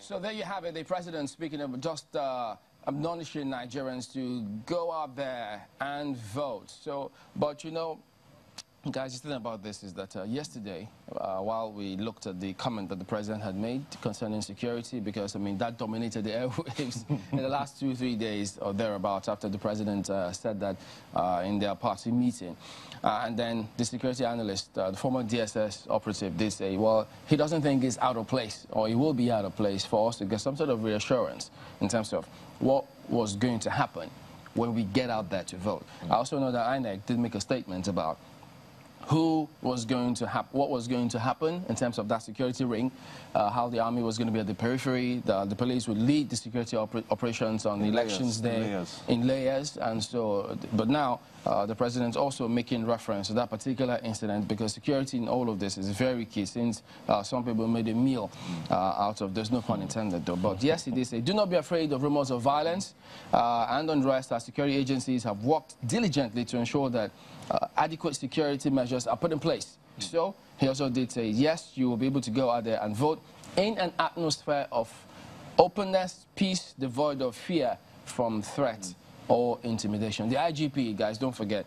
So there you have it, the president speaking of just admonishing Nigerians to go out there and vote. So, but you know, guys, the thing about this is that yesterday, while we looked at the comment that the president had made concerning security, because, I mean, that dominated the airwaves in the last 2-3 days or thereabouts after the president said that in their party meeting. And then the security analyst, the former DSS operative, did say, well, he doesn't think it's out of place, or it will be out of place for us to get some sort of reassurance in terms of what was going to happen when we get out there to vote. I also know that INEC did make a statement about what was going to happen in terms of that security ring, how the army was going to be at the periphery, the police would lead the security operations on the elections day in layers, and so, but now the president's also making reference to that particular incident, because security in all of this is very key, since some people made a meal out of, there's no pun intended though, but yes, he did say, do not be afraid of rumors of violence and unrest, as security agencies have worked diligently to ensure that adequate security measures are put in place. So he also did say, yes, you will be able to go out there and vote in an atmosphere of openness, peace, devoid of fear from threat or intimidation. The IGP, guys, don't forget,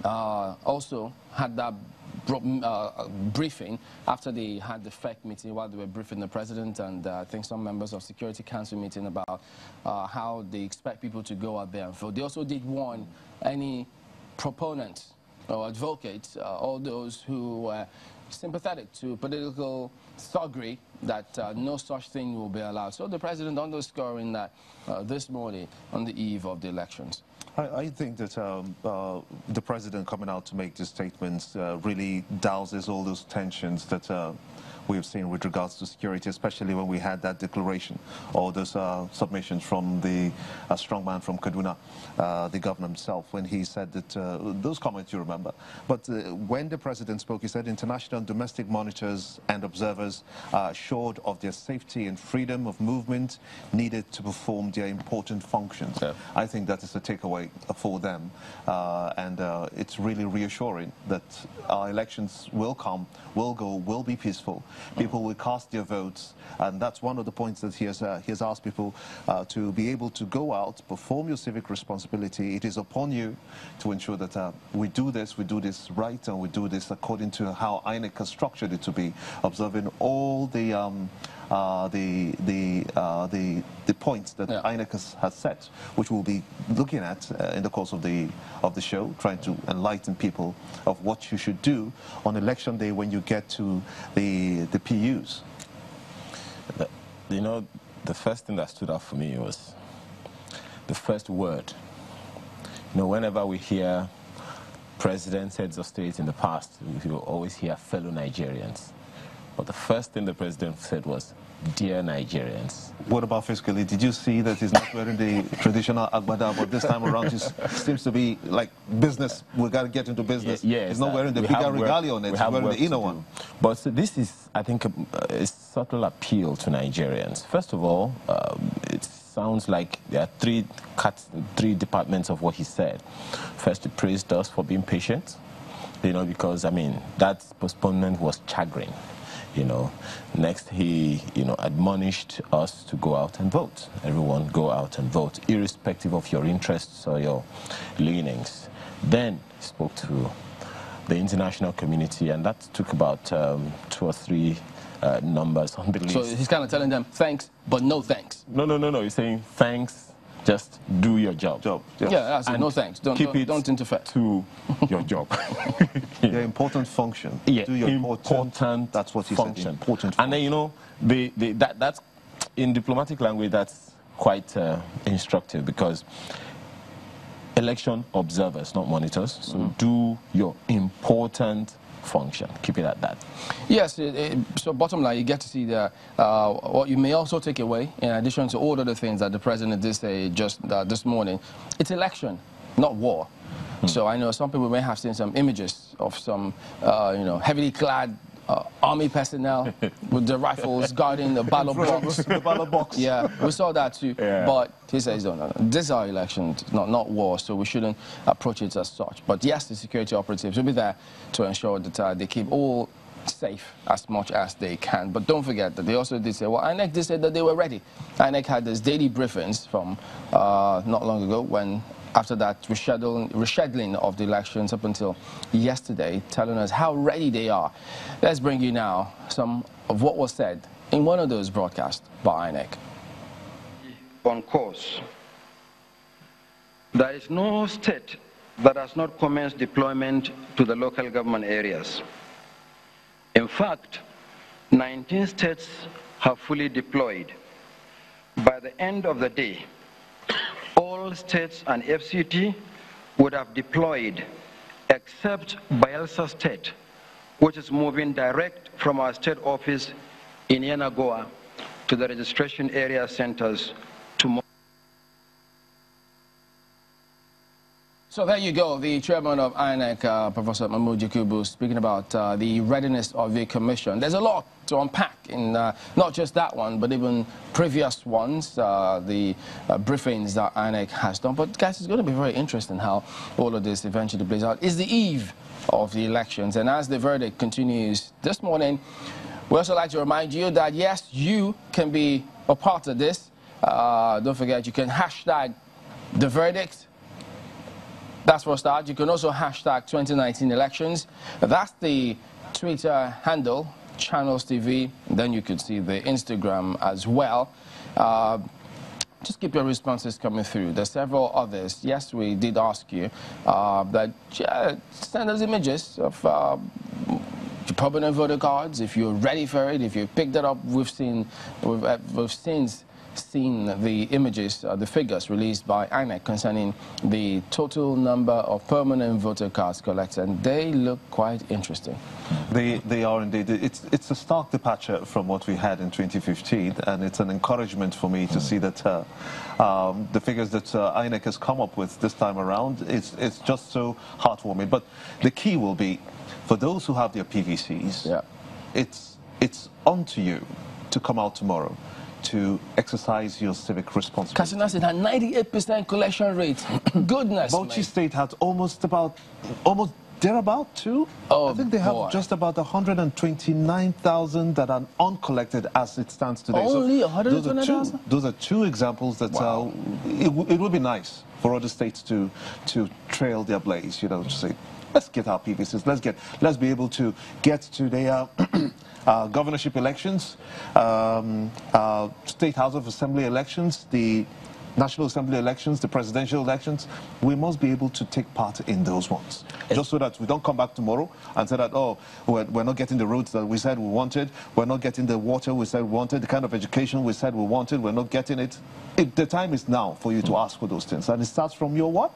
also had that briefing after they had the FEC meeting, while they were briefing the president and I think some members of Security Council meeting about how they expect people to go out there and vote. They also did warn any proponents or advocates, all those who were sympathetic to political thuggery, that no such thing will be allowed. So the president underscoring that this morning on the eve of the elections. I think that the president coming out to make these statements really douses all those tensions that we've seen with regards to security, especially when we had that declaration or those submissions from the strongman from Kaduna, the governor himself, when he said that, those comments you remember. But when the president spoke, he said international and domestic monitors and observers are assured of their safety and freedom of movement needed to perform their important functions. Yeah. I think that is a takeaway for them, and it's really reassuring that our elections will come, will go, will be peaceful. People will cast their votes, and that's one of the points that he has asked people to be able to go out, perform your civic responsibility. It is upon you to ensure that we do this right, and we do this according to how INEC has structured it to be, observing all the points that INEC has set, which we'll be looking at in the course of the show, trying to enlighten people of what you should do on election day when you get to the PUs. You know, the first thing that stood out for me was the first word. You know, whenever we hear presidents, heads of state in the past, we will always hear fellow Nigerians. But the first thing the president said was, dear Nigerians. What about fiscally? Did you see that he's not wearing the traditional agbada, but this time around it seems to be like business. We got to get into business. Yeah, he's not wearing the bigger regalia on it. He's wearing the inner one. But this is, I think, a subtle appeal to Nigerians. First of all, it sounds like there are three departments of what he said. First, he praised us for being patient, you know, because, I mean, that postponement was chagrin. You know, next he, you know, admonished us to go out and vote. Everyone go out and vote, irrespective of your interests or your leanings. Then he spoke to the international community, and that took about 2 or 3 numbers on the list. So he's kind of telling them, thanks, but no thanks. No. He's saying, thanks, just do your job. Yeah, no thanks. Don't interfere. To your job. Your important function. Yeah, do your important. That's what he function. said. Important. And then, you know, that's in diplomatic language. That's quite instructive, because election observers, not monitors. So do your important function. Keep it at that. Yes, so bottom line, you get to see what you may also take away, in addition to all other things that the president did say just this morning. It's election, not war. So I know some people may have seen some images of some, you know, heavily clad army personnel with the rifles guarding the ballot box. The ballot box. Yeah, we saw that too. Yeah. But he says, no, this is our election, not war, so we shouldn't approach it as such. But yes, the security operatives will be there to ensure that they keep all safe as much as they can. But don't forget that they also did say, well, INEC did say that they were ready. INEC had these daily briefings from not long ago when, after that rescheduling of the elections up until yesterday, telling us how ready they are. Let's bring you now some of what was said in one of those broadcasts by INEC. On course. There is no state that has not commenced deployment to the local government areas. In fact, 19 states have fully deployed. By the end of the day, all states and FCT would have deployed except Bayelsa State, which is moving direct from our state office in Yenagoa to the registration area centers tomorrow. So there you go, the chairman of INEC, Professor Mahmood Yakubu, speaking about the readiness of the commission. There's a lot to unpack in not just that one, but even previous ones, the briefings that INEC has done. But guys, it's going to be very interesting how all of this eventually plays out. It's the eve of the elections, and as the verdict continues this morning, we also like to remind you that yes, you can be a part of this. Don't forget, you can hashtag the verdict. That's for a start. You can also hashtag 2019 elections. That's the Twitter handle, Channels TV. Then you could see the Instagram as well. Just keep your responses coming through. There's several others. Yes, we did ask you that send us images of your permanent voter cards. If you're ready for it, if you picked it up, we've since seen the images, the figures released by INEC concerning the total number of permanent voter cards collected, and they look quite interesting. They are indeed. It's a stark departure from what we had in 2015, and it's an encouragement for me to see that the figures that INEC has come up with this time around, it's just so heartwarming. But the key will be, for those who have their PVCs, it's on to you to come out tomorrow to exercise your civic responsibility. Kasina said a 98% collection rate. Goodness, Bauchi State had almost thereabout too. Oh, I think they have just about 129,000 that are uncollected as it stands today. Only 129,000? Those are two examples that it would be nice for other states to trail their blaze, you know, to say, let's get our PVCs, let's be able to get to their governorship elections, State House of Assembly elections, the National Assembly elections, the presidential elections. We must be able to take part in those ones, just so that we don't come back tomorrow and say that, oh, we're not getting the roads that we said we wanted, we're not getting the water we said we wanted, the kind of education we said we wanted, we're not getting it. The time is now for you to ask for those things, and it starts from your what?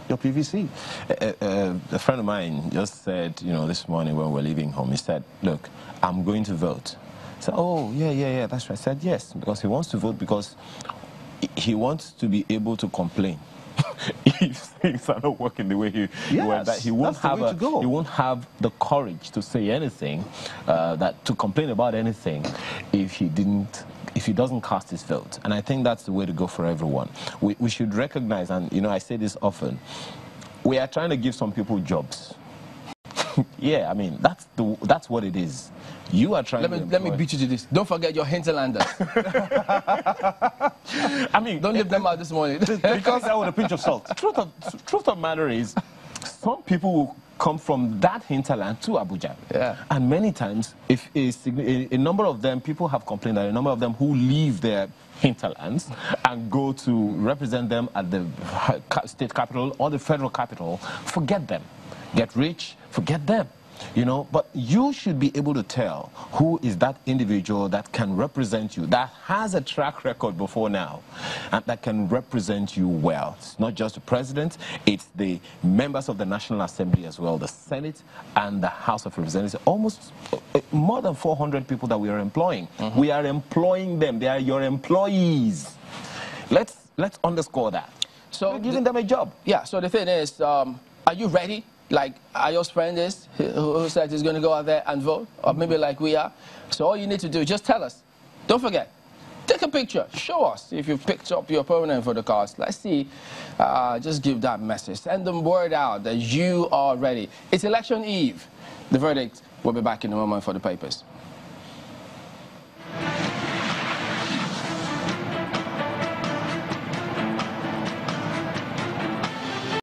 Your PVC. A friend of mine just said, you know, this morning when we were leaving home, he said, look, I'm going to vote. I said, oh, yeah, that's right. I said, yes, because he wants to vote because he wants to be able to complain. If things are not working the way he won't have the courage to say anything, to complain about anything, if he doesn't cast his vote. And I think that's the way to go for everyone. We should recognize, and you know, I say this often, we are trying to give some people jobs. Yeah, I mean, that's what it is. You are trying let me beat you to this. Don't forget your hinterlanders. I mean, don't leave them out this morning. Because that with a pinch of salt. Truth of matter is, some people will come from that hinterland to Abuja. Yeah. And many times, if a number of them, people have complained that a number of them who leave their hinterlands and go to represent them at the state capital or the federal capital, forget them. Get rich, forget them. You know, but you should be able to tell who is that individual that can represent you, that has a track record before now, and that can represent you well. It's not just the president, it's the members of the National Assembly as well, the Senate and the House of Representatives. Almost more than 400 people that we are employing. We are employing them. They are your employees. Let's underscore that. So we're giving them a job. Yeah, so the thing is, are you ready? Like Ayo's friend is, who said he's going to go out there and vote, or maybe like we are. So all you need to do is just tell us. Don't forget, take a picture, show us if you've picked up your permanent voter cards. Let's see, just give that message. Send them word out that you are ready. It's election eve. The verdict We'll be back in a moment for the papers.